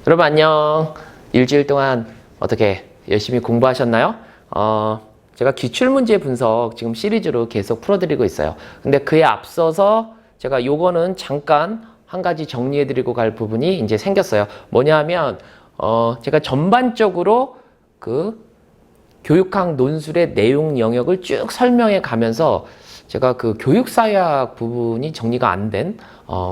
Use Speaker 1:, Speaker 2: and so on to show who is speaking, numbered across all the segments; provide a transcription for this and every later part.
Speaker 1: 여러분 안녕. 일주일 동안 어떻게 열심히 공부하셨나요? 제가 기출문제 분석 지금 시리즈로 계속 풀어드리고 있어요. 근데 그에 앞서서 제가 요거는 잠깐 한 가지 정리해드리고 갈 부분이 이제 생겼어요. 뭐냐 하면 제가 전반적으로 그 교육학 논술의 내용 영역을 쭉 설명해 가면서 제가 그 교육사회학 부분이 정리가 안 된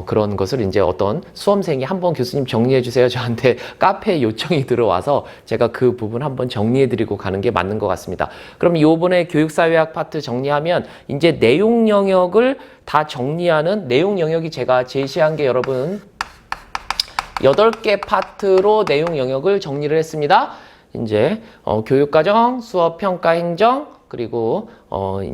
Speaker 1: 그런 것을 이제 어떤 수험생이 한번 교수님 정리해 주세요. 저한테 카페에 요청이 들어와서 제가 그 부분 한번 정리해 드리고 가는 게 맞는 것 같습니다. 그럼 요번에 교육사회학 파트 정리하면 이제 내용 영역을 다 정리하는 내용 영역이 제가 제시한 게 여러분 8개 파트로 내용 영역을 정리를 했습니다. 이제 교육과정, 수업, 평가, 행정, 그리고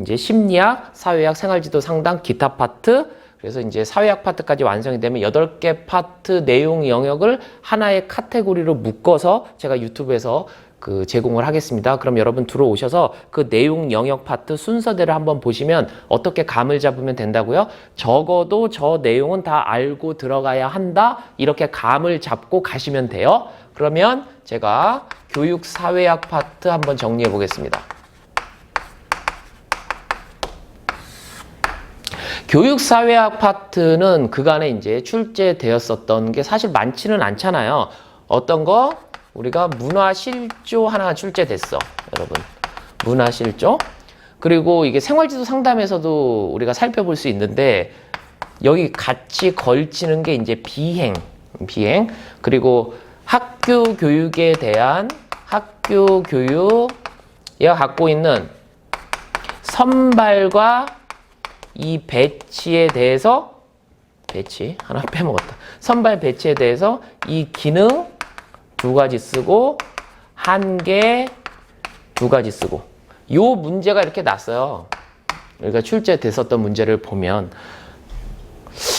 Speaker 1: 이제 심리학, 사회학, 생활지도 상담, 기타 파트. 그래서 이제 사회학 파트까지 완성이 되면 8개 파트 내용 영역을 하나의 카테고리로 묶어서 제가 유튜브에서 그 제공을 하겠습니다. 그럼 여러분 들어오셔서 그 내용 영역 파트 순서대로 한번 보시면 어떻게 감을 잡으면 된다고요? 적어도 저 내용은 다 알고 들어가야 한다. 이렇게 감을 잡고 가시면 돼요. 그러면 제가 교육사회학 파트 한번 정리해 보겠습니다. 교육사회학 파트는 그간에 이제 출제되었었던 게 사실 많지는 않잖아요. 어떤 거? 우리가 문화실조 하나 출제됐어. 여러분. 문화실조. 그리고 이게 생활지도 상담에서도 우리가 살펴볼 수 있는데 여기 같이 걸치는 게 이제 비행. 그리고 학교 교육에 대한 학교 교육 얘가 갖고 있는 선발과 이 배치에 대해서 배치 하나 빼먹었다. 선발 배치에 대해서 이 기능 2가지 쓰고 한계 2가지 쓰고 요 문제가 이렇게 났어요. 우리가 출제됐었던 문제를 보면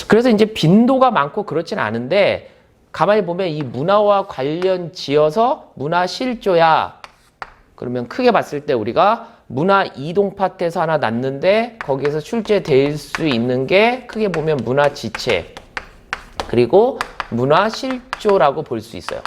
Speaker 1: 그래서 이제 빈도가 많고 그렇진 않은데 가만히 보면 이 문화와 관련 지어서 문화실조야. 그러면 크게 봤을 때 우리가 문화 이동 파트에서 하나 났는데 거기에서 출제될 수 있는 게 크게 보면 문화지체 그리고 문화실조라고 볼 수 있어요.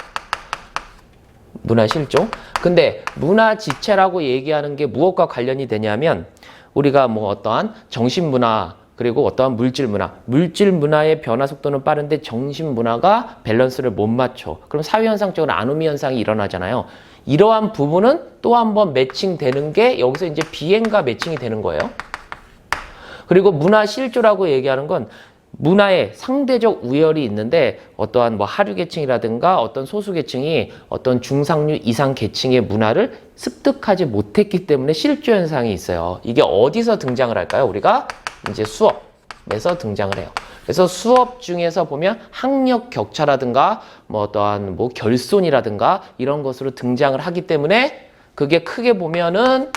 Speaker 1: 문화실조. 근데 문화지체라고 얘기하는 게 무엇과 관련이 되냐면 우리가 뭐 어떠한 정신문화 그리고 어떠한 물질문화. 물질문화의 변화 속도는 빠른데 정신문화가 밸런스를 못 맞춰. 그럼 사회현상적으로 아노미 현상이 일어나잖아요. 이러한 부분은 또 한 번 매칭되는 게 여기서 이제 비행과 매칭이 되는 거예요. 그리고 문화실조라고 얘기하는 건 문화에 상대적 우열이 있는데 어떠한 뭐 하류계층이라든가 어떤 소수계층이 어떤 중상류 이상 계층의 문화를 습득하지 못했기 때문에 실조 현상이 있어요. 이게 어디서 등장을 할까요? 우리가 이제 수업에서 등장을 해요. 그래서 수업 중에서 보면 학력 격차라든가 뭐 어떠한 뭐 결손이라든가 이런 것으로 등장을 하기 때문에 그게 크게 보면은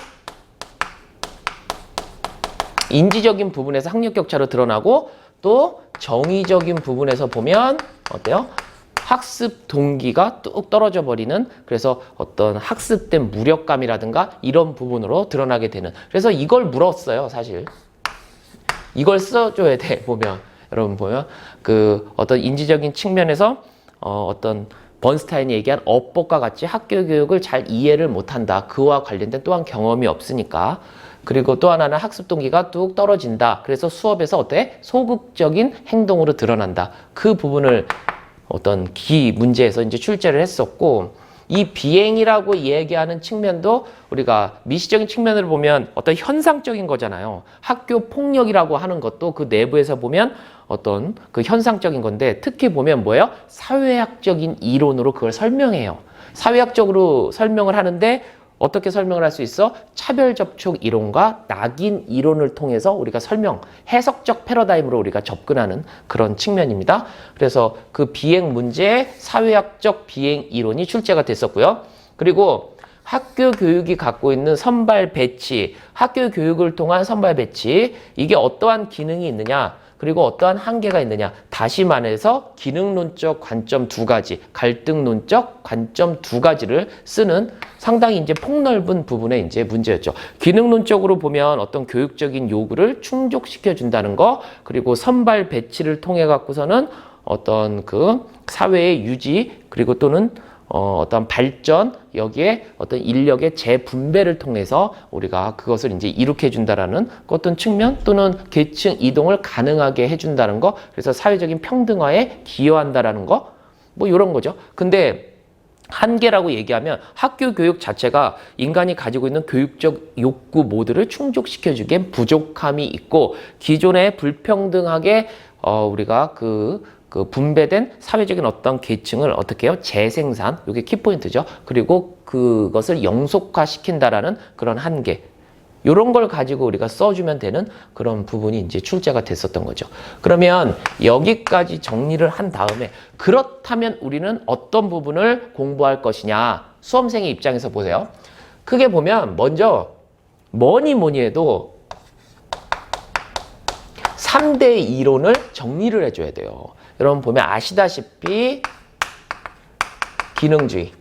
Speaker 1: 인지적인 부분에서 학력 격차로 드러나고 또 정의적인 부분에서 보면 어때요? 학습 동기가 뚝 떨어져 버리는 그래서 어떤 학습된 무력감이라든가 이런 부분으로 드러나게 되는 그래서 이걸 물었어요 사실 이걸 써줘야 돼 보면 여러분 보면 그 어떤 인지적인 측면에서 어떤 번스타인이 얘기한 어법과 같이 학교 교육을 잘 이해를 못한다 그와 관련된 또한 경험이 없으니까 그리고 또 하나는 학습 동기가 뚝 떨어진다. 그래서 수업에서 어때? 소극적인 행동으로 드러난다. 그 부분을 어떤 기 문제에서 이제 출제를 했었고 이 비행이라고 얘기하는 측면도 우리가 미시적인 측면으로 보면 어떤 현상적인 거잖아요. 학교 폭력이라고 하는 것도 그 내부에서 보면 어떤 그 현상적인 건데 특히 보면 뭐예요? 사회학적인 이론으로 그걸 설명해요. 사회학적으로 설명을 하는데 어떻게 설명을 할 수 있어? 차별접촉 이론과 낙인 이론을 통해서 우리가 해석적 패러다임으로 우리가 접근하는 그런 측면입니다. 그래서 그 비행 문제의 사회학적 비행 이론이 출제가 됐었고요. 그리고 학교 교육이 갖고 있는 선발 배치, 학교 교육을 통한 선발 배치, 이게 어떠한 기능이 있느냐? 그리고 어떠한 한계가 있느냐. 다시 말해서 기능론적 관점 2가지, 갈등론적 관점 2가지를 쓰는 상당히 이제 폭넓은 부분의 이제 문제였죠. 기능론적으로 보면 어떤 교육적인 요구를 충족시켜 준다는 거, 그리고 선발 배치를 통해 갖고서는 어떤 그 사회의 유지 그리고 또는 어떤 발전 여기에 어떤 인력의 재분배를 통해서 우리가 그것을 이제 이룩해 준다라는 어떤 측면 또는 계층 이동을 가능하게 해준다는 거 그래서 사회적인 평등화에 기여한다라는 거 뭐 이런 거죠. 근데 한계라고 얘기하면 학교 교육 자체가 인간이 가지고 있는 교육적 욕구 모두를 충족시켜주기엔 부족함이 있고 기존에 불평등하게 우리가 그 분배된 사회적인 어떤 계층을 어떻게 해요? 재생산, 이게 키포인트죠. 그리고 그것을 영속화시킨다라는 그런 한계. 이런 걸 가지고 우리가 써주면 되는 그런 부분이 이제 출제가 됐었던 거죠. 그러면 여기까지 정리를 한 다음에 그렇다면 우리는 어떤 부분을 공부할 것이냐. 수험생의 입장에서 보세요. 크게 보면 먼저 뭐니 해도 3대 이론을 정리를 해줘야 돼요. 여러분 보면 아시다시피 기능주의,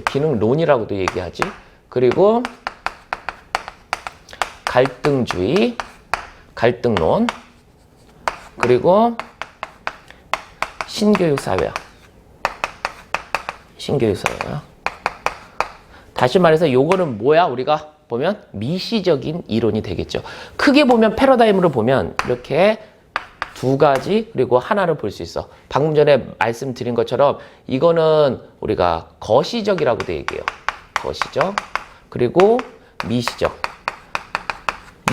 Speaker 1: 기능론이라고도 얘기하지. 그리고 갈등주의, 갈등론, 그리고 신교육사회학. 신교육사회학. 다시 말해서 요거는 뭐야? 우리가 보면 미시적인 이론이 되겠죠. 크게 보면 패러다임으로 보면 이렇게 두 가지 그리고 하나를 볼 수 있어. 방금 전에 말씀드린 것처럼 이거는 우리가 거시적이라고도 얘기해요. 거시적 그리고 미시적.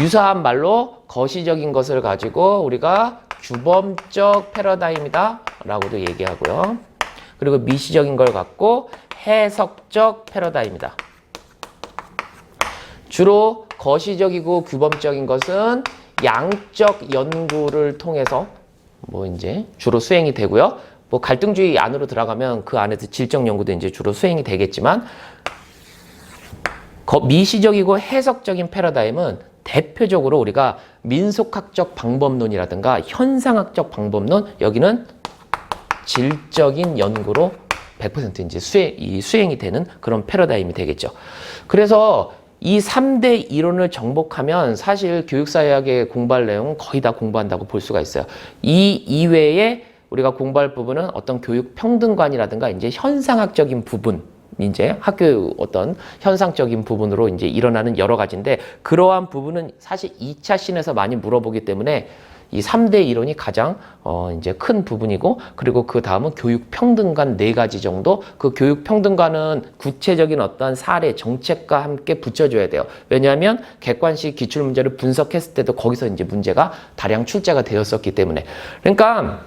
Speaker 1: 유사한 말로 거시적인 것을 가지고 우리가 규범적 패러다임이다 라고도 얘기하고요. 그리고 미시적인 걸 갖고 해석적 패러다임이다. 주로 거시적이고 규범적인 것은 양적 연구를 통해서 뭐 이제 주로 수행이 되고요. 뭐 갈등주의 안으로 들어가면 그 안에서 질적 연구도 이제 주로 수행이 되겠지만 미시적이고 해석적인 패러다임은 대표적으로 우리가 민속학적 방법론이라든가 현상학적 방법론 여기는 질적인 연구로 100% 이제 수행이 되는 그런 패러다임이 되겠죠. 그래서 이 3대 이론을 정복하면 사실 교육사회학의 공부할 내용은 거의 다 공부한다고 볼 수가 있어요. 이 이외에 우리가 공부할 부분은 어떤 교육 평등관이라든가 이제 현상학적인 부분 이제 학교 어떤 현상적인 부분으로 이제 일어나는 여러 가지인데 그러한 부분은 사실 2차 신에서 많이 물어보기 때문에 이 3대 이론이 가장 이제 큰 부분이고 그리고 그 다음은 교육 평등관 4가지 정도 그 교육 평등관은 구체적인 어떤 사례 정책과 함께 붙여줘야 돼요. 왜냐하면 객관식 기출 문제를 분석했을 때도 거기서 이제 문제가 다량 출제가 되었었기 때문에 그러니까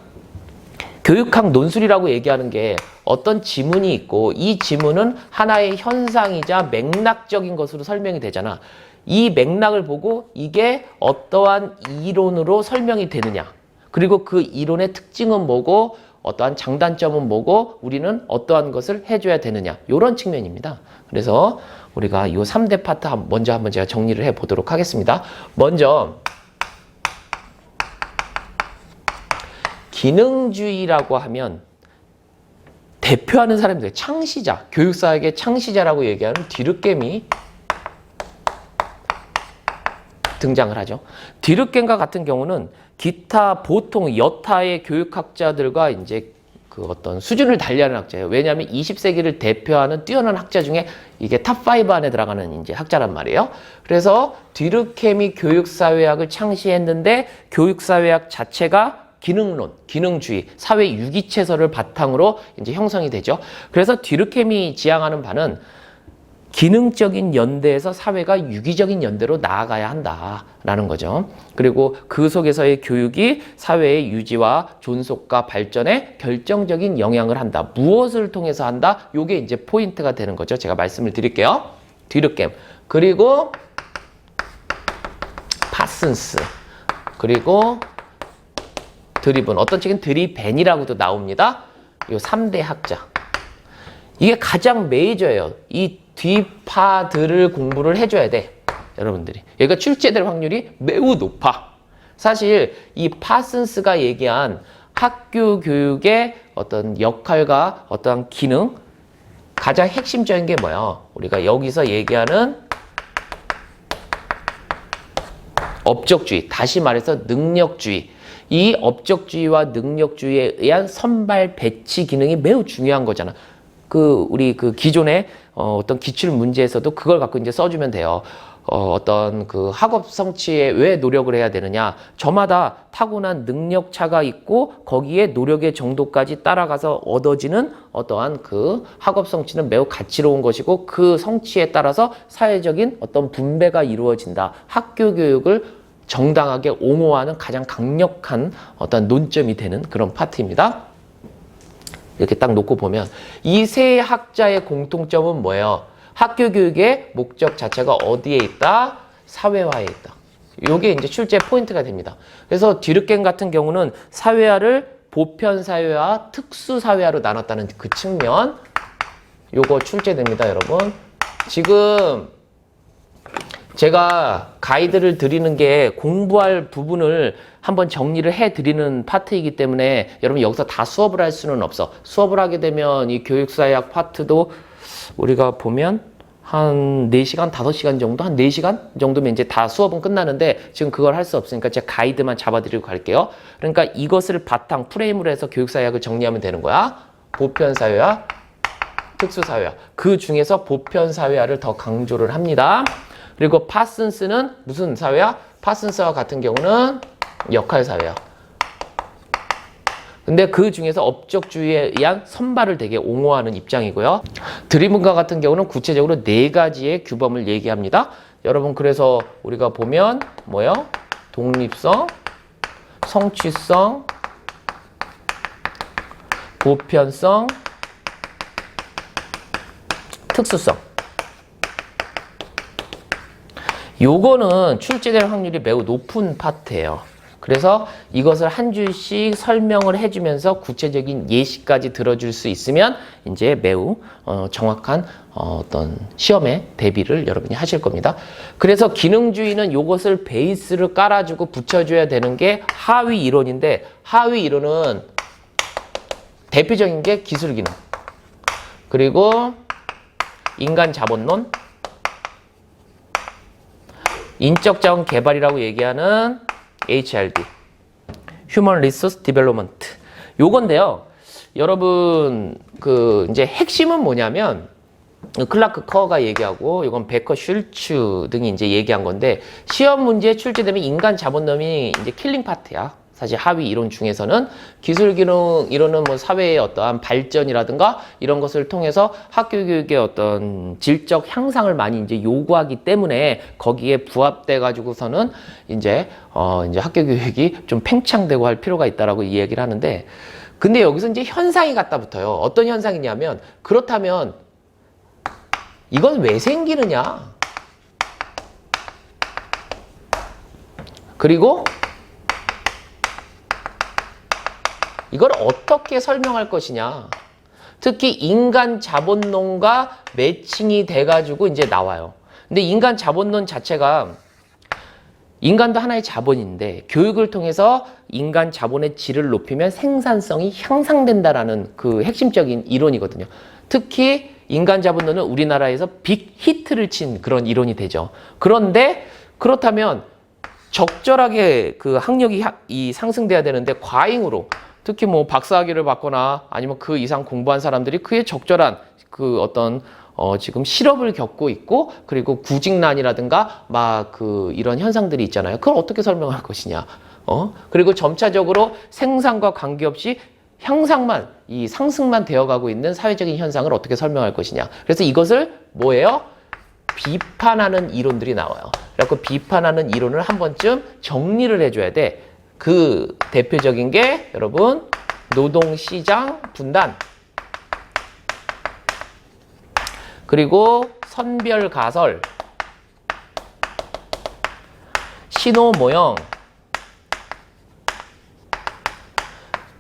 Speaker 1: 교육학 논술이라고 얘기하는 게 어떤 지문이 있고 이 지문은 하나의 현상이자 맥락적인 것으로 설명이 되잖아. 이 맥락을 보고 이게 어떠한 이론으로 설명이 되느냐. 그리고 그 이론의 특징은 뭐고 어떠한 장단점은 뭐고 우리는 어떠한 것을 해줘야 되느냐. 이런 측면입니다. 그래서 우리가 이 3대 파트 먼저 한번 제가 정리를 해보도록 하겠습니다. 먼저 기능주의라고 하면 대표하는 사람들, 창시자, 교육사학의 창시자라고 얘기하는 디르케미 등장을 하죠. 디르케미과 같은 경우는 기타 보통 여타의 교육학자들과 이제 그 어떤 수준을 달리하는 학자예요. 왜냐하면 20세기를 대표하는 뛰어난 학자 중에 이게 탑5 안에 들어가는 이제 학자란 말이에요. 그래서 디르케미 교육사회학을 창시했는데 교육사회학 자체가 기능론, 기능주의, 사회 유기체설을 바탕으로 이제 형성이 되죠. 그래서 디르케미 지향하는 바는 기능적인 연대에서 사회가 유기적인 연대로 나아가야 한다라는 거죠. 그리고 그 속에서의 교육이 사회의 유지와 존속과 발전에 결정적인 영향을 한다. 무엇을 통해서 한다? 요게 이제 포인트가 되는 거죠. 제가 말씀을 드릴게요. 디르케미. 그리고 파슨스. 그리고 드리븐, 어떤 책은 드리벤이라고도 나옵니다. 이 3대 학자. 이게 가장 메이저예요. 이 뒷파들을 공부를 해줘야 돼. 여러분들이. 얘가 출제될 확률이 매우 높아. 사실 이 파슨스가 얘기한 학교 교육의 어떤 역할과 어떤 기능, 가장 핵심적인 게 뭐야? 우리가 여기서 얘기하는 업적주의, 다시 말해서 능력주의. 이 업적주의와 능력주의에 의한 선발 배치 기능이 매우 중요한 거잖아. 우리 기존의 어떤 기출 문제에서도 그걸 갖고 이제 써주면 돼요. 어떤 학업 성취에 왜 노력을 해야 되느냐. 저마다 타고난 능력차가 있고 거기에 노력의 정도까지 따라가서 얻어지는 어떠한 학업 성취는 매우 가치로운 것이고 그 성취에 따라서 사회적인 어떤 분배가 이루어진다. 학교 교육을 정당하게 옹호하는 가장 강력한 어떤 논점이 되는 그런 파트입니다. 이렇게 딱 놓고 보면 이 세 학자의 공통점은 뭐예요? 학교 교육의 목적 자체가 어디에 있다? 사회화에 있다. 요게 이제 출제 포인트가 됩니다. 그래서 뒤늦겐 같은 경우는 사회화를 보편사회화, 특수사회화로 나눴다는 그 측면, 요거 출제됩니다, 여러분. 지금 제가 가이드를 드리는 게 공부할 부분을 한번 정리를 해드리는 파트이기 때문에 여러분 여기서 다 수업을 할 수는 없어. 수업을 하게 되면 이 교육사회학 파트도 우리가 보면 한 4시간, 5시간 정도? 한 4시간 정도면 이제 다 수업은 끝나는데 지금 그걸 할 수 없으니까 제가 가이드만 잡아드리고 갈게요. 그러니까 이것을 바탕 프레임으로 해서 교육사회학을 정리하면 되는 거야. 보편사회화, 특수사회화. 그 중에서 보편사회화를 더 강조를 합니다. 그리고 파슨스는 무슨 사회화? 파슨스와 같은 경우는 역할사회화. 근데 그 중에서 업적주의에 의한 선발을 되게 옹호하는 입장이고요. 드리문과 같은 경우는 구체적으로 4가지의 규범을 얘기합니다. 여러분 그래서 우리가 보면 뭐요? 독립성, 성취성, 보편성, 특수성. 요거는 출제될 확률이 매우 높은 파트예요. 그래서 이것을 한 줄씩 설명을 해주면서 구체적인 예시까지 들어줄 수 있으면 이제 매우 정확한 어떤 시험에 대비를 여러분이 하실 겁니다. 그래서 기능주의는 이것을 베이스를 깔아주고 붙여줘야 되는 게 하위 이론인데 하위 이론은 대표적인 게 기술기능 그리고 인간자본론 인적자원 개발이라고 얘기하는 HRD, Human Resource Development. 요건데요. 여러분, 이제 핵심은 뭐냐면, 클라크 커가 얘기하고, 이건 베커 슐츠 등이 이제 얘기한 건데, 시험 문제에 출제되면 인간 자본론이 이제 킬링 파트야. 사실 하위 이론 중에서는 기술 기능 이론은 뭐 사회의 어떠한 발전이라든가 이런 것을 통해서 학교 교육의 어떤 질적 향상을 많이 이제 요구하기 때문에 거기에 부합돼 가지고서는 이제 학교 교육이 좀 팽창되고 할 필요가 있다라고 이야기를 하는데 근데 여기서 이제 현상이 갖다 붙어요. 어떤 현상이냐면 그렇다면 이건 왜 생기느냐? 그리고 이걸 어떻게 설명할 것이냐. 특히 인간 자본론과 매칭이 돼가지고 이제 나와요. 근데 인간 자본론 자체가 인간도 하나의 자본인데 교육을 통해서 인간 자본의 질을 높이면 생산성이 향상된다라는 그 핵심적인 이론이거든요. 특히 인간 자본론은 우리나라에서 빅 히트를 친 그런 이론이 되죠. 그런데 그렇다면 적절하게 그 학력이 상승돼야 되는데 과잉으로 특히 뭐 박사학위를 받거나 아니면 그 이상 공부한 사람들이 그에 적절한 그 어떤 지금 실업을 겪고 있고 그리고 구직난이라든가 이런 현상들이 있잖아요. 그걸 어떻게 설명할 것이냐. 그리고 점차적으로 생산과 관계없이 향상만 이 상승만 되어가고 있는 사회적인 현상을 어떻게 설명할 것이냐. 그래서 이것을 뭐예요? 비판하는 이론들이 나와요. 그래서 비판하는 이론을 한 번쯤 정리를 해줘야 돼. 그 대표적인 게 여러분 노동시장 분단 그리고 선별가설 신호모형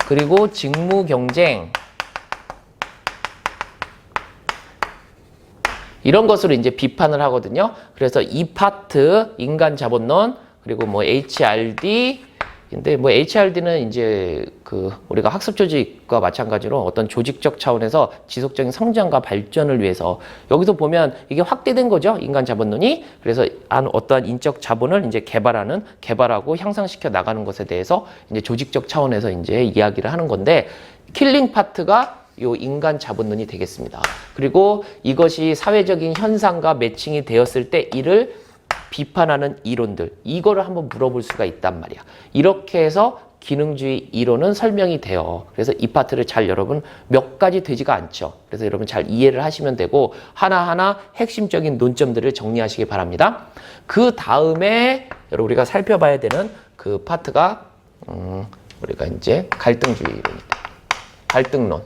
Speaker 1: 그리고 직무경쟁 이런 것으로 이제 비판을 하거든요. 그래서 이 파트 인간자본론 그리고 뭐 HRD 근데 뭐 HRD는 이제 그 우리가 학습 조직과 마찬가지로 어떤 조직적 차원에서 지속적인 성장과 발전을 위해서 여기서 보면 이게 확대된 거죠. 인간 자본론이. 그래서 어떠한 인적 자본을 이제 개발하고 향상시켜 나가는 것에 대해서 이제 조직적 차원에서 이제 이야기를 하는 건데 킬링 파트가 요 인간 자본론이 되겠습니다. 그리고 이것이 사회적인 현상과 매칭이 되었을 때 이를 비판하는 이론들, 이거를 한번 물어볼 수가 있단 말이야. 이렇게 해서 기능주의 이론은 설명이 돼요. 그래서 이 파트를 잘 여러분 몇 가지 되지가 않죠. 그래서 여러분 잘 이해를 하시면 되고 하나하나 핵심적인 논점들을 정리하시기 바랍니다. 그 다음에 여러분 우리가 살펴봐야 되는 그 파트가 우리가 이제 갈등주의 이론입니다. 갈등론.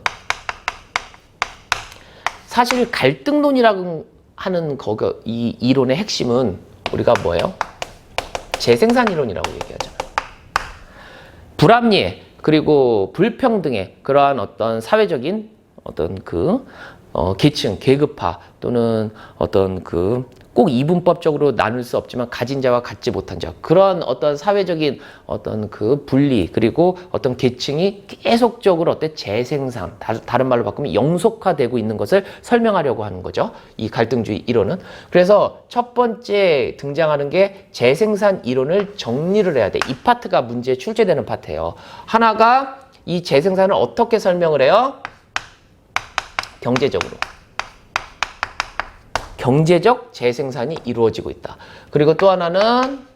Speaker 1: 사실 갈등론이라고 하는 이 이론의 핵심은 우리가 뭐예요? 재생산 이론이라고 얘기하잖아요. 불합리해 그리고 불평등의 그러한 어떤 사회적인 어떤 계층, 계급화 또는 어떤 꼭 이분법적으로 나눌 수 없지만 가진 자와 갖지 못한 자 그런 어떤 사회적인 어떤 분리 그리고 어떤 계층이 계속적으로 재생산 다른 말로 바꾸면 영속화되고 있는 것을 설명하려고 하는 거죠. 이 갈등주의 이론은. 그래서 첫 번째 등장하는 게 재생산 이론을 정리를 해야 돼. 이 파트가 문제에 출제되는 파트예요. 하나가 이 재생산을 어떻게 설명을 해요? 경제적 재생산이 이루어지고 있다. 그리고 또 하나는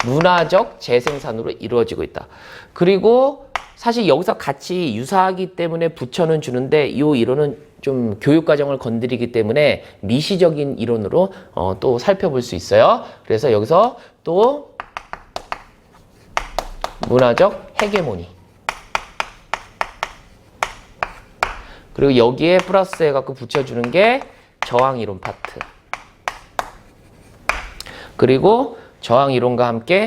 Speaker 1: 문화적 재생산으로 이루어지고 있다. 그리고 사실 여기서 같이 유사하기 때문에 붙여는 주는데 이 이론은 좀 교육과정을 건드리기 때문에 미시적인 이론으로 또 살펴볼 수 있어요. 그래서 여기서 또 문화적 헤게모니 그리고 여기에 플러스 해갖고 붙여주는 게 저항이론 파트. 그리고 저항이론과 함께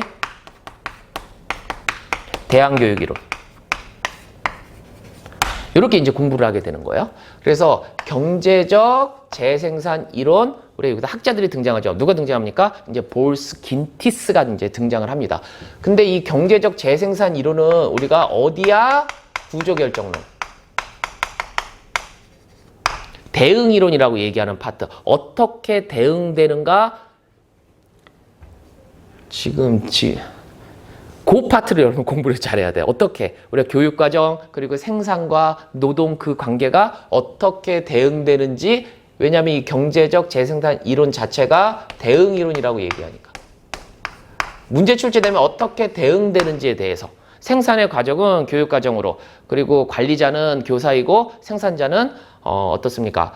Speaker 1: 대항교육이론. 이렇게 이제 공부를 하게 되는 거예요. 그래서 경제적 재생산 이론, 우리 여기서 학자들이 등장하죠. 누가 등장합니까? 이제 볼스 긴티스가 이제 등장을 합니다. 근데 이 경제적 재생산 이론은 우리가 어디야? 구조결정론. 대응이론이라고 얘기하는 파트. 어떻게 대응되는가? 그 파트를 여러분 공부를 잘해야 돼요. 어떻게? 우리가 교육과정 그리고 생산과 노동 그 관계가 어떻게 대응되는지 왜냐하면 이 경제적 재생산 이론 자체가 대응이론이라고 얘기하니까. 문제 출제되면 어떻게 대응되는지에 대해서 생산의 과정은 교육과정으로 그리고 관리자는 교사이고 생산자는 어떻습니까?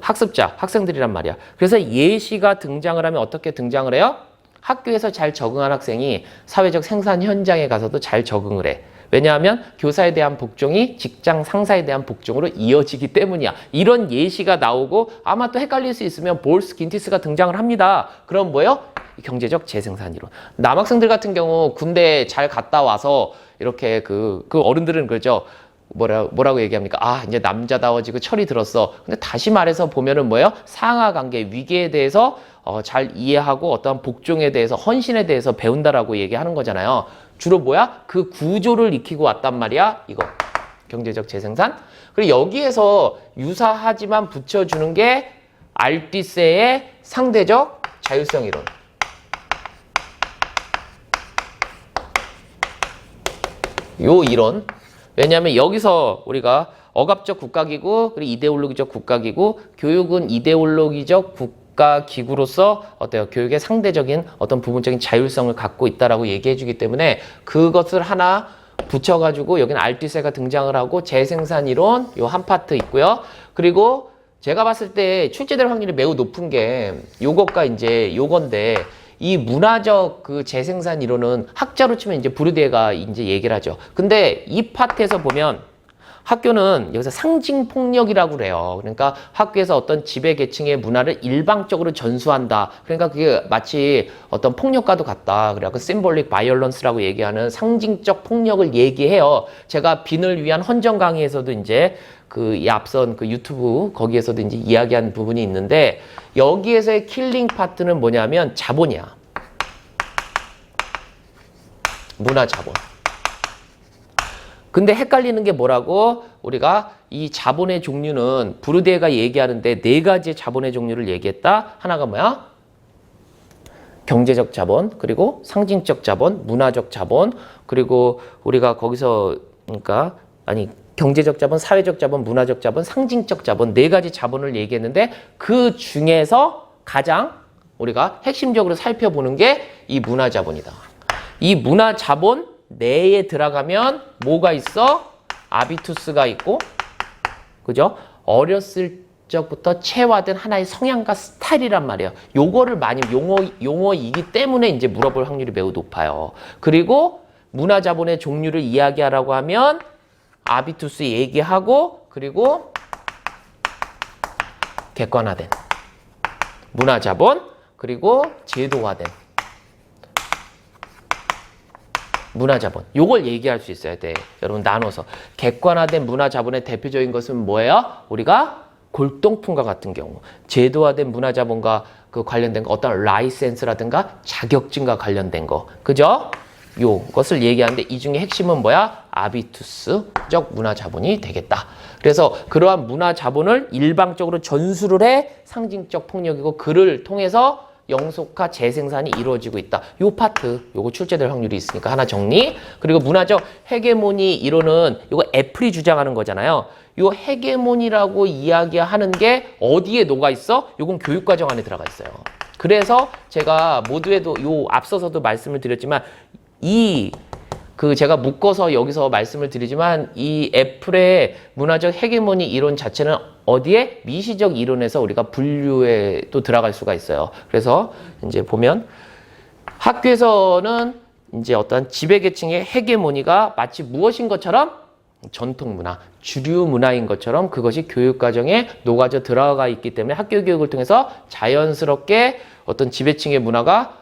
Speaker 1: 학습자, 학생들이란 말이야. 그래서 예시가 등장을 하면 어떻게 등장을 해요? 학교에서 잘 적응한 학생이 사회적 생산 현장에 가서도 잘 적응을 해. 왜냐하면 교사에 대한 복종이 직장 상사에 대한 복종으로 이어지기 때문이야. 이런 예시가 나오고 아마 또 헷갈릴 수 있으면 볼스 긴티스가 등장을 합니다. 그럼 뭐예요? 경제적 재생산 이론. 남학생들 같은 경우 군대 잘 갔다 와서 이렇게 그 어른들은 그러죠. 뭐라고 얘기합니까? 아, 이제 남자다워지고 철이 들었어. 근데 다시 말해서 보면은 뭐예요? 상하 관계, 위계에 대해서 잘 이해하고 어떠한 복종에 대해서, 헌신에 대해서 배운다라고 얘기하는 거잖아요. 주로 뭐야? 그 구조를 익히고 왔단 말이야. 이거. 경제적 재생산. 그리고 여기에서 유사하지만 붙여주는 게 알티세의 상대적 자율성 이론. 요 이론. 왜냐하면 여기서 우리가 억압적 국가기구 그리고 이데올로기적 국가기구 교육은 이데올로기적 국가기구로서 어때요? 교육의 상대적인 어떤 부분적인 자율성을 갖고 있다라고 얘기해 주기 때문에 그것을 하나 붙여가지고 여기는 알티세가 등장을 하고 재생산 이론 요 한 파트 있고요. 그리고 제가 봤을 때 출제될 확률이 매우 높은 게 요것과 이제 요건데 이 문화적 재생산 이론은 학자로 치면 이제 부르디에가 이제 얘기를 하죠. 근데 이 파트에서 보면 학교는 여기서 상징 폭력이라고 그래요. 그러니까 학교에서 어떤 지배 계층의 문화를 일방적으로 전수한다. 그러니까 그게 마치 어떤 폭력과도 같다. 그래갖고 심볼릭 바이올런스라고 얘기하는 상징적 폭력을 얘기해요. 제가 빈을 위한 헌정 강의에서도 이제 이 앞선 유튜브 거기에서도 이제 이야기한 부분이 있는데 여기에서의 킬링 파트는 뭐냐면 자본이야. 문화자본. 근데 헷갈리는 게 뭐라고? 우리가 이 자본의 종류는 브루데가 얘기하는데 네 가지의 자본의 종류를 얘기했다. 하나가 뭐야? 경제적 자본, 그리고 상징적 자본, 문화적 자본, 그리고 우리가 거기서 그러니까 경제적 자본, 사회적 자본, 문화적 자본, 상징적 자본 네 가지 자본을 얘기했는데 그 중에서 가장 우리가 핵심적으로 살펴보는 게 이 문화자본이다. 이 문화자본 내에 들어가면 뭐가 있어? 아비투스가 있고, 그죠? 어렸을 적부터 체화된 하나의 성향과 스타일이란 말이에요. 요거를 많이 용어이기 때문에 이제 물어볼 확률이 매우 높아요. 그리고 문화자본의 종류를 이야기하라고 하면 아비투스 얘기하고, 그리고 객관화된 문화자본, 그리고 제도화된 문화자본. 요걸 얘기할 수 있어야 돼. 여러분 나눠서. 객관화된 문화자본의 대표적인 것은 뭐예요? 우리가 골동품과 같은 경우. 제도화된 문화자본과 그 관련된 거, 어떤 라이센스라든가 자격증과 관련된 거. 그죠? 요것을 얘기하는데 이 중에 핵심은 뭐야? 아비투스적 문화자본이 되겠다. 그래서 그러한 문화자본을 일방적으로 전수를 해 상징적 폭력이고 그를 통해서 영속화 재생산이 이루어지고 있다. 요 파트, 요거 출제될 확률이 있으니까 하나 정리. 그리고 문화적 헤게모니 이론은 요거 애플이 주장하는 거잖아요. 요 헤게모니라고 이야기하는 게 어디에 녹아 있어? 요건 교육과정 안에 들어가 있어요. 그래서 제가 모두에도 요 앞서서도 말씀을 드렸지만 제가 묶어서 여기서 말씀을 드리지만 이 애플의 문화적 헤게모니 이론 자체는 어디에? 미시적 이론에서 우리가 분류에 또 들어갈 수가 있어요. 그래서 이제 보면 학교에서는 이제 어떤 지배계층의 헤게모니가 마치 무엇인 것처럼 전통 문화, 주류 문화인 것처럼 그것이 교육과정에 녹아져 들어가 있기 때문에 학교 교육을 통해서 자연스럽게 어떤 지배층의 문화가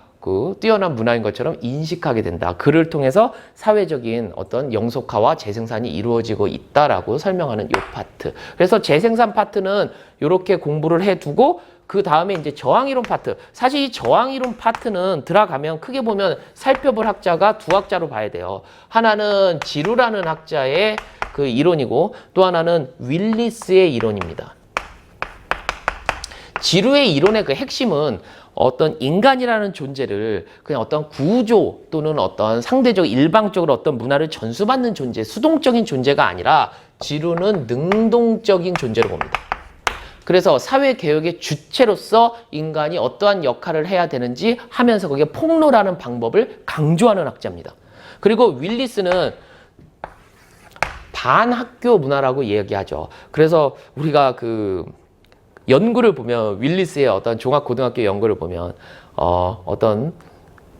Speaker 1: 뛰어난 문화인 것처럼 인식하게 된다. 그를 통해서 사회적인 어떤 영속화와 재생산이 이루어지고 있다라고 설명하는 이 파트. 그래서 재생산 파트는 이렇게 공부를 해두고 그 다음에 이제 저항이론 파트. 사실 이 저항이론 파트는 들어가면 크게 보면 살펴볼 학자가 두 학자로 봐야 돼요. 하나는 지루라는 학자의 그 이론이고 또 하나는 윌리스의 이론입니다. 지루의 이론의 그 핵심은 어떤 인간이라는 존재를 그냥 어떤 구조 또는 어떤 상대적 일방적으로 어떤 문화를 전수받는 존재, 수동적인 존재가 아니라 지루는 능동적인 존재로 봅니다. 그래서 사회개혁의 주체로서 인간이 어떠한 역할을 해야 되는지 하면서 거기에 폭로라는 방법을 강조하는 학자입니다. 그리고 윌리스는 반학교 문화라고 이야기하죠. 그래서 우리가 연구를 보면 윌리스의 어떤 종합고등학교 연구를 보면 어떤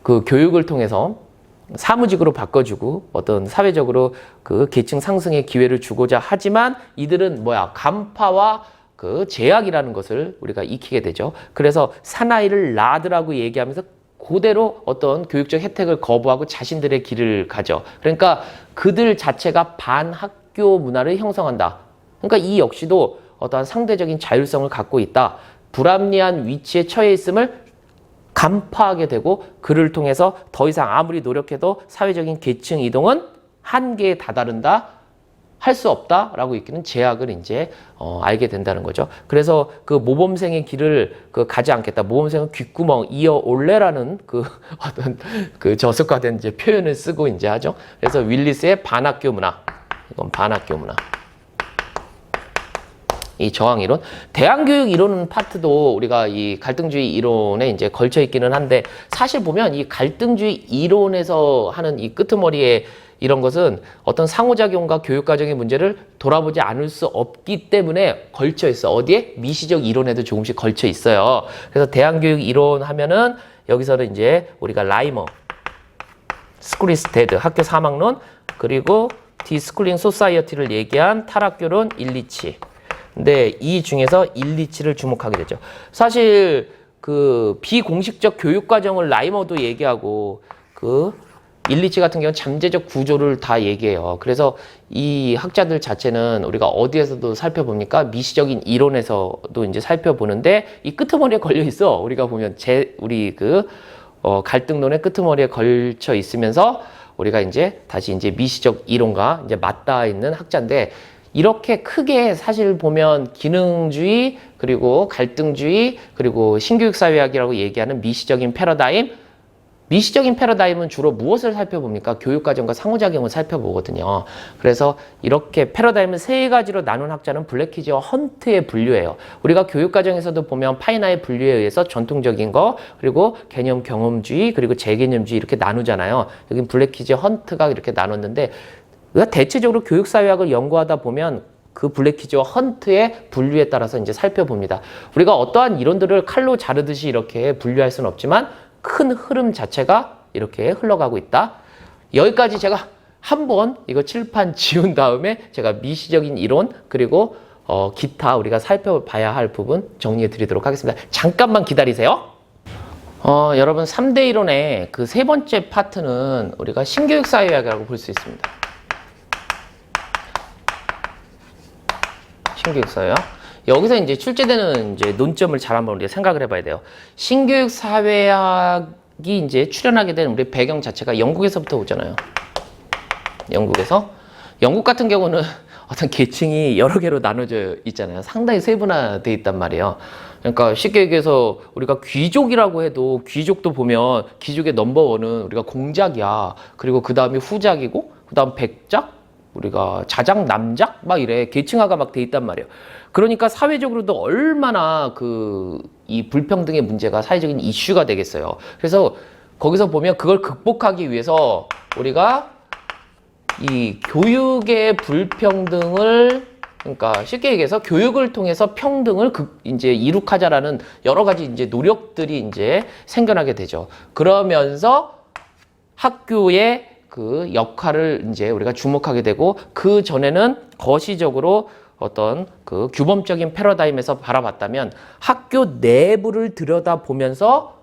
Speaker 1: 그 교육을 통해서 사무직으로 바꿔주고 어떤 사회적으로 그 계층 상승의 기회를 주고자 하지만 이들은 간파와 그 제약이라는 것을 우리가 익히게 되죠. 그래서 사나이를 라드라고 얘기하면서 그대로 어떤 교육적 혜택을 거부하고 자신들의 길을 가죠. 그러니까 그들 자체가 반학교 문화를 형성한다. 그러니까 이 역시도 어떠한 상대적인 자율성을 갖고 있다. 불합리한 위치에 처해 있음을 간파하게 되고 그를 통해서 더 이상 아무리 노력해도 사회적인 계층 이동은 한계에 다다른다. 할 수 없다라고 있기는 제약을 이제 알게 된다는 거죠. 그래서 그 모범생의 길을 가지 않겠다. 모범생은 귓구멍 이어 올래라는 어떤 저속화된 이제 표현을 쓰고 이제 하죠. 그래서 윌리스의 반학교 문화. 이건 반학교 문화. 이 저항 이론, 대안교육 이론 파트도 우리가 이 갈등주의 이론에 이제 걸쳐 있기는 한데 사실 보면 이 갈등주의 이론에서 하는 이 끄트머리에 이런 것은 어떤 상호작용과 교육과정의 문제를 돌아보지 않을 수 없기 때문에 걸쳐 있어. 어디에? 미시적 이론에도 조금씩 걸쳐 있어요. 그래서 대안교육 이론 하면은 여기서는 이제 우리가 라이머, 스쿨 이즈 데드, 학교 사망론, 그리고 디스쿨링 소사이어티를 얘기한 탈학교론 일리치. 근데 이 중에서 일리치를 주목하게 되죠. 사실 비공식적 교육과정을 라이머도 얘기하고 일리치 같은 경우는 잠재적 구조를 다 얘기해요. 그래서 이 학자들 자체는 우리가 어디에서도 살펴봅니까? 미시적인 이론에서도 이제 살펴보는데 이 끄트머리에 걸려 있어. 우리가 보면 갈등론의 끄트머리에 걸쳐 있으면서 우리가 이제 다시 이제 미시적 이론과 이제 맞닿아 있는 학자인데, 이렇게 크게 사실 보면 기능주의, 그리고 갈등주의, 그리고 신교육사회학이라고 얘기하는 미시적인 패러다임, 미시적인 패러다임은 주로 무엇을 살펴봅니까? 교육과정과 상호작용을 살펴보거든요. 그래서 이렇게 패러다임을 세 가지로 나눈 학자는 블래키지와 헌트의 분류예요. 우리가 교육과정에서도 보면 파이나의 분류에 의해서 전통적인 거, 그리고 개념 경험주의, 그리고 재개념주의 이렇게 나누잖아요. 여긴 블래키지, 헌트가 이렇게 나눴는데, 우리가 대체적으로 교육사회학을 연구하다 보면 그 블래키지와 헌트의 분류에 따라서 이제 살펴봅니다. 우리가 어떠한 이론들을 칼로 자르듯이 이렇게 분류할 수는 없지만 큰 흐름 자체가 이렇게 흘러가고 있다. 여기까지 제가 한번 이거 칠판 지운 다음에 제가 미시적인 이론, 그리고 기타 우리가 살펴봐야 할 부분 정리해 드리도록 하겠습니다. 잠깐만 기다리세요. 여러분 3대 이론의 그 세 번째 파트는 우리가 신교육사회학이라고 볼 수 있습니다. 신교육사회학. 여기서 이제 출제되는 이제 논점을 잘 한번 우리가 생각을 해봐야 돼요. 신교육사회학이 이제 출현하게 된 우리 배경 자체가 영국에서부터 오잖아요. 영국에서. 영국 같은 경우는 어떤 계층이 여러 개로 나눠져 있잖아요. 상당히 세분화되어 있단 말이에요. 그러니까 쉽게 얘기해서 우리가 귀족이라고 해도 귀족도 보면 귀족의 넘버원은 우리가 공작이야. 그리고 그 다음에 후작이고, 그 다음 백작, 우리가 자작, 남작 막 이래 계층화가 막 돼 있단 말이에요. 그러니까 사회적으로도 얼마나 이 불평등의 문제가 사회적인 이슈가 되겠어요. 그래서 거기서 보면 그걸 극복하기 위해서 우리가 이 교육의 불평등을, 그러니까 쉽게 얘기해서 교육을 통해서 평등을 이제 이룩하자라는 여러 가지 이제 노력들이 이제 생겨나게 되죠. 그러면서 학교의 그 역할을 이제 우리가 주목하게 되고, 그 전에는 거시적으로 어떤 그 규범적인 패러다임에서 바라봤다면 학교 내부를 들여다보면서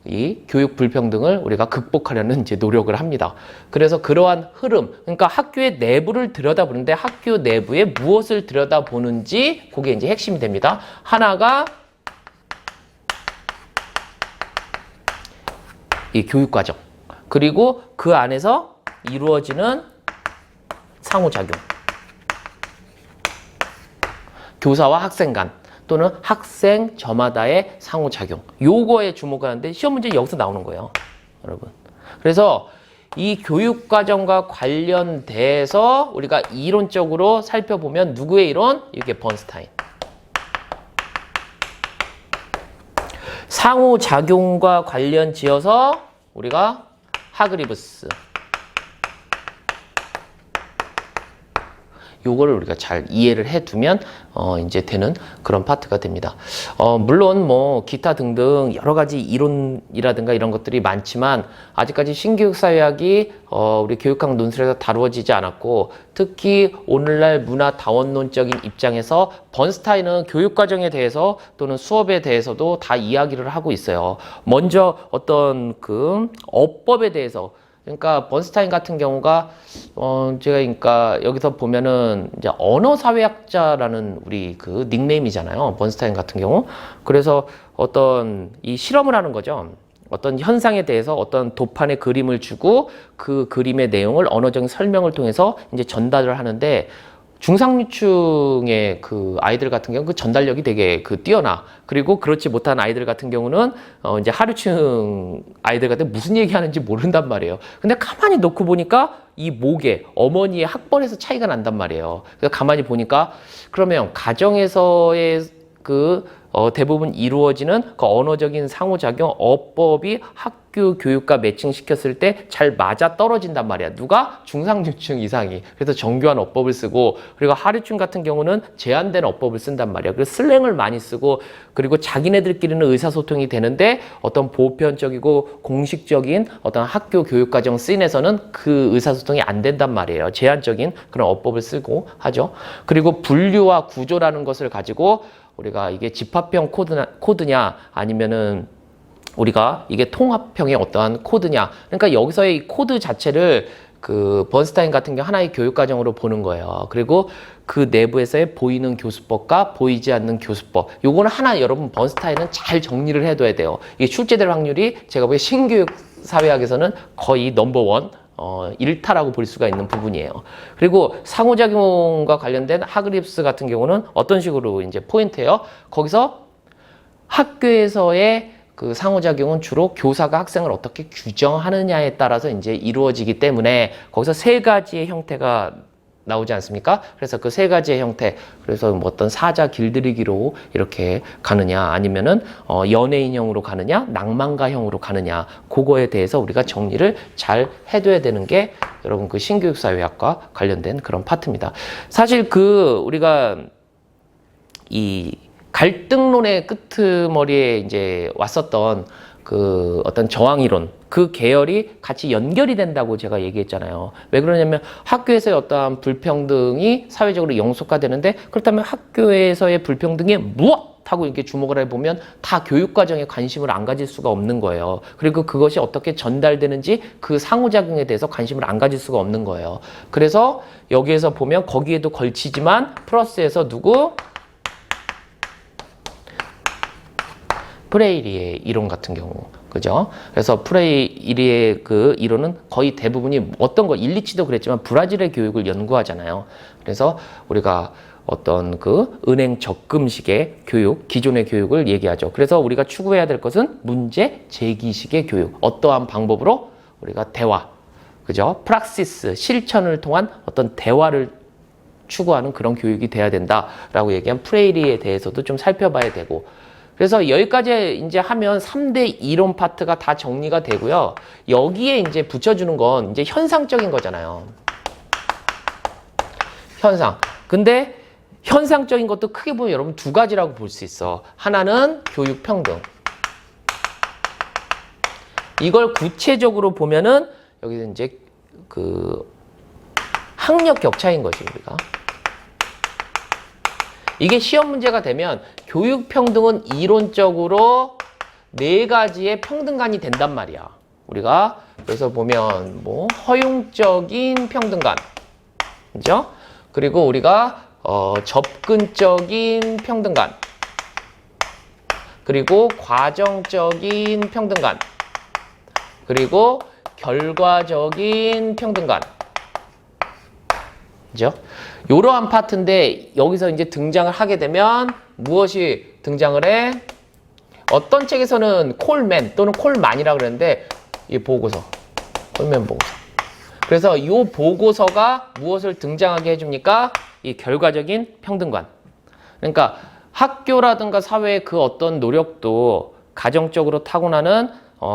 Speaker 1: 이 교육 불평등을 우리가 극복하려는 이제 노력을 합니다. 그래서 그러한 흐름, 그러니까 학교의 내부를 들여다보는데 학교 내부에 무엇을 들여다보는지 그게 이제 핵심이 됩니다. 하나가 이 교육과정, 그리고 그 안에서 이루어지는 상호작용. 교사와 학생 간 또는 학생 저마다의 상호작용. 요거에 주목을 하는데 시험 문제 여기서 나오는 거예요, 여러분. 그래서 이 교육과정과 관련돼서 우리가 이론적으로 살펴보면 누구의 이론? 이게 번스타인. 상호작용과 관련 지어서 우리가 하그리브스. 요거를 우리가 잘 이해를 해두면 이제 되는 그런 파트가 됩니다. 물론 뭐 기타 등등 여러 가지 이론이라든가 이런 것들이 많지만 아직까지 신교육사회학이 우리 교육학 논술에서 다루어지지 않았고, 특히 오늘날 문화다원론적인 입장에서 번스타인은 교육과정에 대해서 또는 수업에 대해서도 다 이야기를 하고 있어요. 먼저 어떤 그 어법에 대해서, 그러니까 번스타인 같은 경우가 제가 그러니까 여기서 보면은 이제 언어사회학자라는 우리 그 닉네임이잖아요, 번스타인 같은 경우. 그래서 어떤 이 실험을 하는 거죠. 어떤 현상에 대해서 어떤 도판의 그림을 주고 그 그림의 내용을 언어적인 설명을 통해서 이제 전달을 하는데, 중상류층의 그 아이들 같은 경우 그 전달력이 되게 뛰어나. 그리고 그렇지 못한 아이들 같은 경우는 이제 하류층 아이들 같은 무슨 얘기하는지 모른단 말이에요. 근데 가만히 놓고 보니까 이 목에 어머니의 학번에서 차이가 난단 말이에요. 그래서 가만히 보니까 그러면 가정에서의 대부분 이루어지는 그 언어적인 상호작용, 어법이 학교 교육과 매칭시켰을 때 잘 맞아 떨어진단 말이야. 누가? 중상류층 이상이. 그래서 정교한 어법을 쓰고, 그리고 하류층 같은 경우는 제한된 어법을 쓴단 말이야. 그래서 슬랭을 많이 쓰고, 그리고 자기네들끼리는 의사소통이 되는데 어떤 보편적이고 공식적인 어떤 학교 교육과정 씬에서는 그 의사소통이 안 된단 말이에요. 제한적인 그런 어법을 쓰고 하죠. 그리고 분류와 구조라는 것을 가지고 우리가 이게 집합형 코드냐 아니면은 우리가 이게 통합형의 어떠한 코드냐. 그러니까 여기서의 이 코드 자체를 그 번스타인 같은 경우 하나의 교육과정으로 보는 거예요. 그리고 그 내부에서의 보이는 교수법과 보이지 않는 교수법. 요거는 하나 여러분 번스타인은 잘 정리를 해둬야 돼요. 이게 출제될 확률이 제가 보기에 신교육 사회학에서는 거의 넘버원, 일타라고 볼 수가 있는 부분이에요. 그리고 상호작용과 관련된 하그립스 같은 경우는 어떤 식으로 이제 포인트예요. 거기서 학교에서의 그 상호작용은 주로 교사가 학생을 어떻게 규정하느냐에 따라서 이제 이루어지기 때문에 거기서 세 가지의 형태가 나오지 않습니까? 그래서 그 세 가지의 형태, 그래서 뭐 어떤 사자 길들이기로 이렇게 가느냐, 아니면은 연예인형으로 가느냐, 낭만가형으로 가느냐, 그거에 대해서 우리가 정리를 잘 해둬야 되는 게 여러분 그 신교육사회학과 관련된 그런 파트입니다. 사실 우리가 이 갈등론의 끄트머리에 이제 왔었던 그 어떤 저항이론, 그 계열이 같이 연결이 된다고 제가 얘기했잖아요. 왜 그러냐면 학교에서의 어떠한 불평등이 사회적으로 영속화되는데, 그렇다면 학교에서의 불평등이 무엇? 하고 이렇게 주목을 해보면 다 교육과정에 관심을 안 가질 수가 없는 거예요. 그리고 그것이 어떻게 전달되는지 그 상호작용에 대해서 관심을 안 가질 수가 없는 거예요. 그래서 여기에서 보면 거기에도 걸치지만 플러스에서 누구? 프레이리의 이론 같은 경우, 그죠? 그래서 프레이리의 그 이론은 거의 대부분이 어떤 거, 일리치도 그랬지만 브라질의 교육을 연구하잖아요. 그래서 우리가 어떤 그 은행 적금식의 교육, 기존의 교육을 얘기하죠. 그래서 우리가 추구해야 될 것은 문제 제기식의 교육. 어떠한 방법으로 우리가 대화, 그죠? 프락시스, 실천을 통한 어떤 대화를 추구하는 그런 교육이 돼야 된다라고 얘기한 프레이리에 대해서도 좀 살펴봐야 되고, 그래서 여기까지 이제 하면 3대 이론 파트가 다 정리가 되고요. 여기에 이제 붙여주는 건 이제 현상적인 거잖아요. 현상. 근데 현상적인 것도 크게 보면 여러분 두 가지라고 볼 수 있어. 하나는 교육 평등. 이걸 구체적으로 보면은 여기서 이제 그 학력 격차인 거지, 우리가. 이게 시험 문제가 되면 교육 평등은 이론적으로 네 가지의 평등관이 된단 말이야. 우리가 그래서 보면 뭐 허용적인 평등관, 그죠? 그리고 우리가 접근적인 평등관, 그리고 과정적인 평등관, 그리고 결과적인 평등관, 그죠? 이러한 파트인데 여기서 이제 등장을 하게 되면 무엇이 등장을 해? 어떤 책에서는 콜맨 또는 콜만이라고 그러는데 이 보고서, 콜맨 보고서. 그래서 이 보고서가 무엇을 등장하게 해줍니까? 이 결과적인 평등관. 그러니까 학교라든가 사회의 그 어떤 노력도 가정적으로 타고나는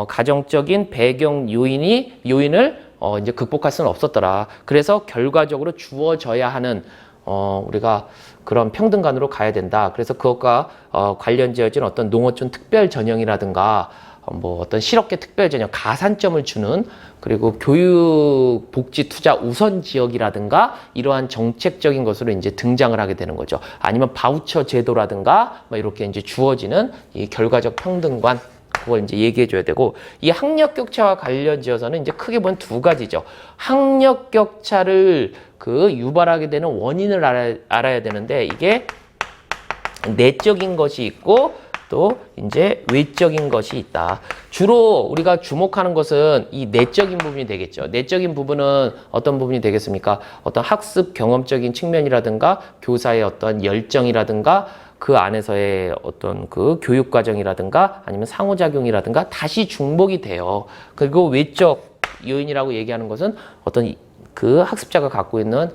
Speaker 1: 가정적인 배경 요인을 이제 극복할 수는 없었더라. 그래서 결과적으로 주어져야 하는 우리가 그런 평등관으로 가야 된다. 그래서 그것과 관련지어진 어떤 농어촌 특별 전형이라든가 뭐 어떤 실업계 특별 전형, 가산점을 주는, 그리고 교육 복지 투자 우선 지역이라든가 이러한 정책적인 것으로 이제 등장을 하게 되는 거죠. 아니면 바우처 제도라든가 뭐 이렇게 이제 주어지는 이 결과적 평등관, 그걸 이제 얘기해 줘야 되고, 이 학력 격차와 관련지어서는 이제 크게 보면 두 가지죠. 학력 격차를 그 유발하게 되는 원인을 알아야 되는데, 이게 내적인 것이 있고 또 이제 외적인 것이 있다. 주로 우리가 주목하는 것은 이 내적인 부분이 되겠죠. 내적인 부분은 어떤 부분이 되겠습니까? 어떤 학습 경험적인 측면이라든가 교사의 어떤 열정이라든가 그 안에서의 어떤 그 교육 과정이라든가 아니면 상호작용이라든가 다시 중복이 돼요. 그리고 외적 요인이라고 얘기하는 것은 어떤 그 학습자가 갖고 있는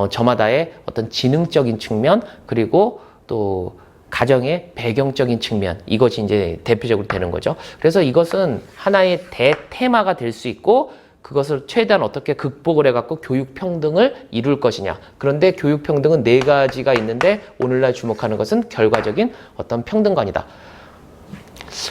Speaker 1: 저마다의 어떤 지능적인 측면, 그리고 또 가정의 배경적인 측면, 이것이 이제 대표적으로 되는 거죠. 그래서 이것은 하나의 대테마가 될 수 있고, 그것을 최대한 어떻게 극복을 해갖고 교육 평등을 이룰 것이냐. 그런데 교육 평등은 네 가지가 있는데 오늘날 주목하는 것은 결과적인 어떤 평등관이다.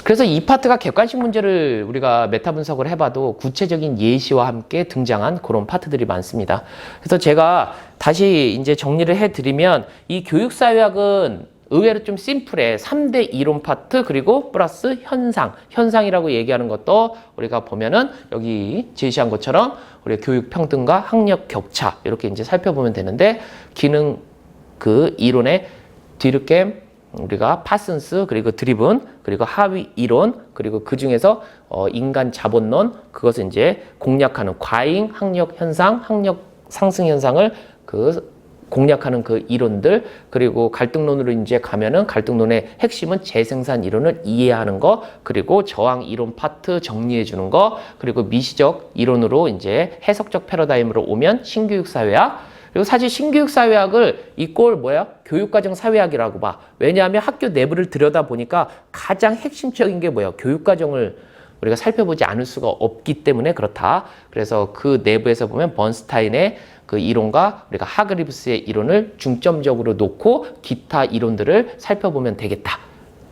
Speaker 1: 그래서 이 파트가 객관식 문제를 우리가 메타 분석을 해봐도 구체적인 예시와 함께 등장한 그런 파트들이 많습니다. 그래서 제가 다시 이제 정리를 해드리면, 이 교육사회학은 의외로 좀 심플해. 3대 이론 파트, 그리고 플러스 현상이라고 얘기하는 것도 우리가 보면은 여기 제시한 것처럼 우리가 교육 평등과 학력 격차 이렇게 이제 살펴보면 되는데, 기능 그 이론의 디르켐, 우리가 파슨스, 그리고 드리븐, 그리고 하위 이론, 그리고 그 중에서 인간 자본론, 그것을 이제 공략하는 과잉 학력 현상, 학력 상승 현상을 공략하는 그 이론들, 그리고 갈등론으로 이제 가면은 갈등론의 핵심은 재생산 이론을 이해하는 거, 그리고 저항 이론 파트 정리해 주는 거, 그리고 미시적 이론으로 이제 해석적 패러다임으로 오면 신교육 사회학. 그리고 사실 신교육 사회학을 이꼴 교육과정 사회학이라고 봐. 왜냐하면 학교 내부를 들여다보니까 가장 핵심적인 게 교육과정을 우리가 살펴보지 않을 수가 없기 때문에 그렇다. 그래서 그 내부에서 보면 번스타인의 그 이론과 우리가 하그리브스의 이론을 중점적으로 놓고 기타 이론들을 살펴보면 되겠다.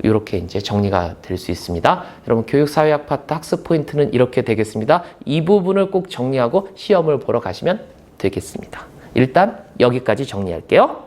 Speaker 1: 이렇게 이제 정리가 될 수 있습니다. 여러분, 교육사회학 파트 학습 포인트는 이렇게 되겠습니다. 이 부분을 꼭 정리하고 시험을 보러 가시면 되겠습니다. 일단 여기까지 정리할게요.